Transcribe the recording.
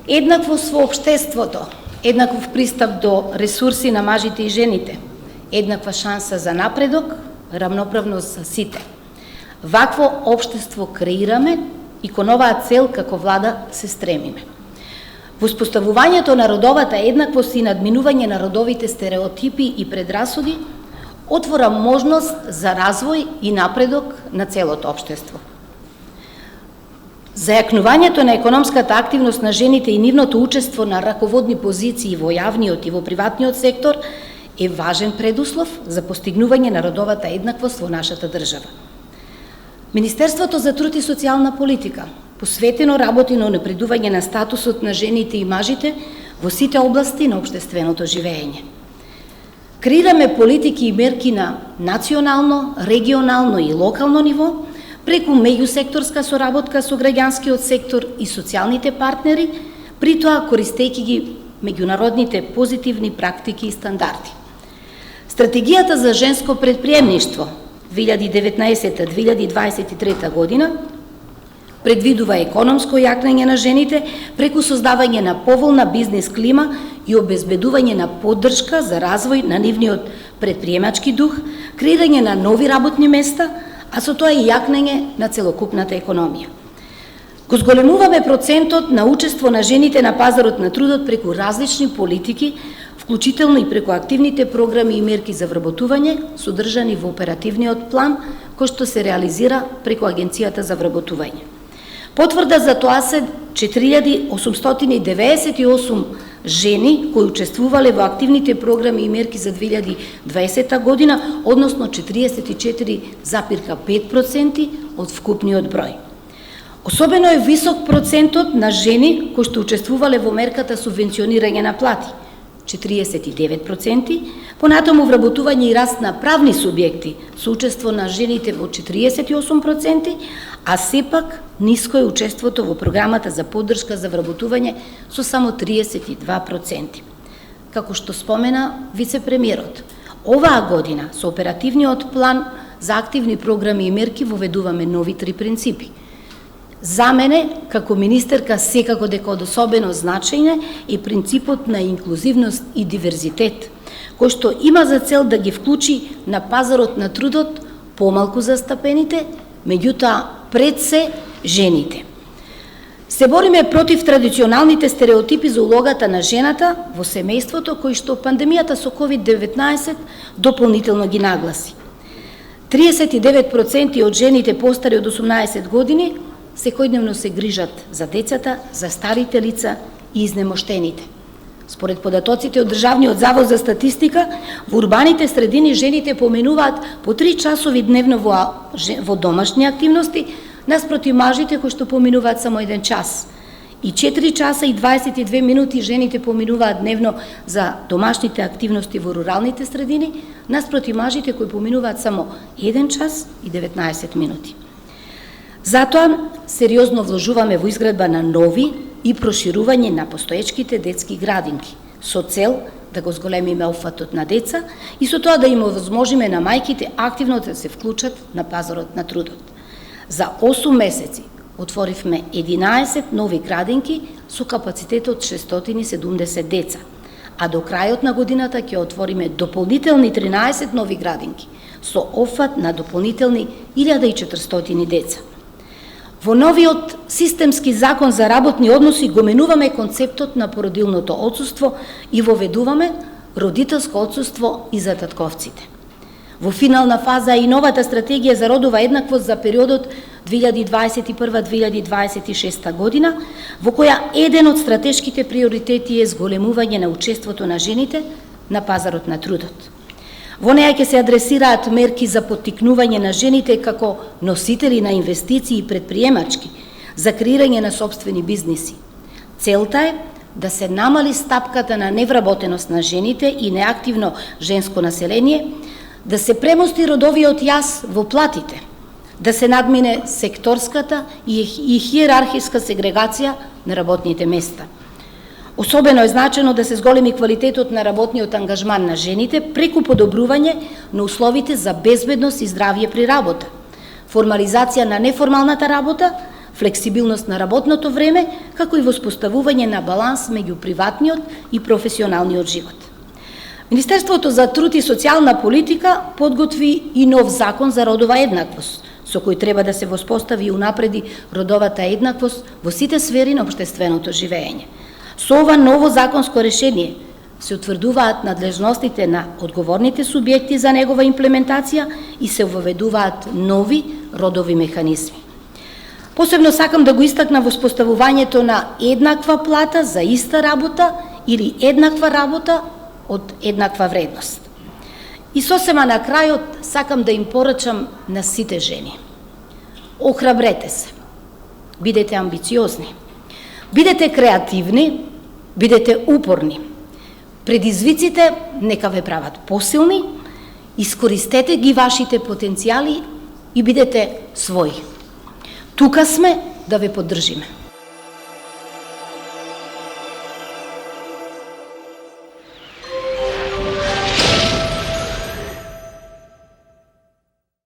Еднаквост во општеството, еднаков пристап до ресурси на мажите и жените, еднаква шанса за напредок, рамноправност за сите. Вакво општество креираме и кон оваа цел како влада се стремиме. Воспоставувањето на родовата еднаквост и надминување на родовите стереотипи и предрасуди отвора можност за развој и напредок на целото општество. Зајакнувањето на економската активност на жените и нивното учество на раководни позиции во јавниот и во приватниот сектор е важен предуслов за постигнување на родовата еднаквост во нашата држава. Министерството за труд и социјална политика посветено работи на унапредување на статусот на жените и мажите во сите области на општественото живење. Креираме политики и мерки на национално, регионално и локално ниво, преку меѓусекторска соработка со граѓанскиот сектор и социјалните партнери, при тоа користејќи ги меѓународните позитивни практики и стандарди. Стратегијата за женско предприемништво 2019-2023 година предвидува економско јакнење на жените преку создавање на поволна бизнес клима и обезбедување на поддршка за развој на нивниот предприемачки дух, креирање на нови работни места, а со тоа и јакнење на целокупната економија. Го зголемуваме процентот на учество на жените на пазарот на трудот преку различни политики, вклучително и преку активните програми и мерки за вработување, содржани во оперативниот план, кој што се реализира преку Агенцијата за вработување. Потврда за тоа се 4898 жени кои учествувале во активните програми и мерки за 2020 година, односно 44,5% од вкупниот број. Особено е висок процентот на жени кои што учествувале во мерката субвенционирање на плати, 49%, понатаму вработување и раст на правни субјекти со учество на жените во 48%, а сепак ниско е учеството во програмата за поддршка за вработување со само 32%. Како што спомена вице-премиерот, оваа година со оперативниот план за активни програми и мерки воведуваме нови 3 принципи. За мене, како министерка, секако дека од особено значање е принципот на инклузивност и диверзитет, кој што има за цел да ги вклучи на пазарот на трудот помалку застапените, меѓутоа пред се жените. Се бориме против традиционалните стереотипи за улогата на жената во семејството, кои што пандемијата со COVID-19 дополнително ги нагласи. 39% од жените постари од 18 години секојдневно се грижат за децата, за старите лица и изнемоштените. Според податоците од Државниот завод за статистика, во урбаните средини жените поменуваат по 3 часови дневно во домашни активности, наспроти мажите кои што поминуваат само 1 час. И 4 часа и 22 минути жените поминуваат дневно за домашните активности во руралните средини, наспроти мажите кои поминуваат само 1 час и 19 минути. Затоа, сериозно вложуваме во изградба на нови и проширување на постоечките детски градинки, со цел да го зголемиме опфатот на деца и со тоа да им овозможиме на мајките активно да се вклучат на пазарот на трудот. За 8 месеци отворивме 11 нови градинки со капацитет од 670 деца, а до крајот на годината ќе отвориме дополнителни 13 нови градинки со опфат на дополнителни 1400 деца. Во новиот системски закон за работни односи го менуваме концептот на породилното отсуство и воведуваме родителско отсуство и за татковците. Во финална фаза и новата стратегија за родова еднаквост за периодот 2021-2026 година, во која еден од стратешките приоритети е зголемување на учеството на жените на пазарот на трудот. Во неја ќе се адресираат мерки за поттикнување на жените како носители на инвестиции и предприемачки, за креирање на собствени бизниси. Целта е да се намали стапката на невработеност на жените и неактивно женско население, да се премости родовиот јас во платите, да се надмине секторската и хиерархиска сегрегација на работните места. Особено е значено да се зголеми квалитетот на работниот ангажман на жените преку подобрување на условите за безбедност и здравје при работа, формализација на неформалната работа, флексибилност на работното време, како и воспоставување на баланс меѓу приватниот и професионалниот живот. Министерството за труд и социјална политика подготви и нов закон за родова еднаквост, со кој треба да се воспостави и унапреди родовата еднаквост во сите сфери на општественото живење. Со ова ново законско решение се утврдуваат надлежностите на одговорните субјекти за негова имплементација и се воведуваат нови родови механизми. Посебно сакам да го истакна воспоставувањето на еднаква плата за иста работа или еднаква работа од еднаква вредност. И сосема на крајот сакам да им порачам на сите жени. Охрабрете се, бидете амбициозни, бидете креативни, бидете упорни. Предизвиците нека ве прават посилни, искористете ги вашите потенцијали и бидете своји. Тука сме да ве поддржиме.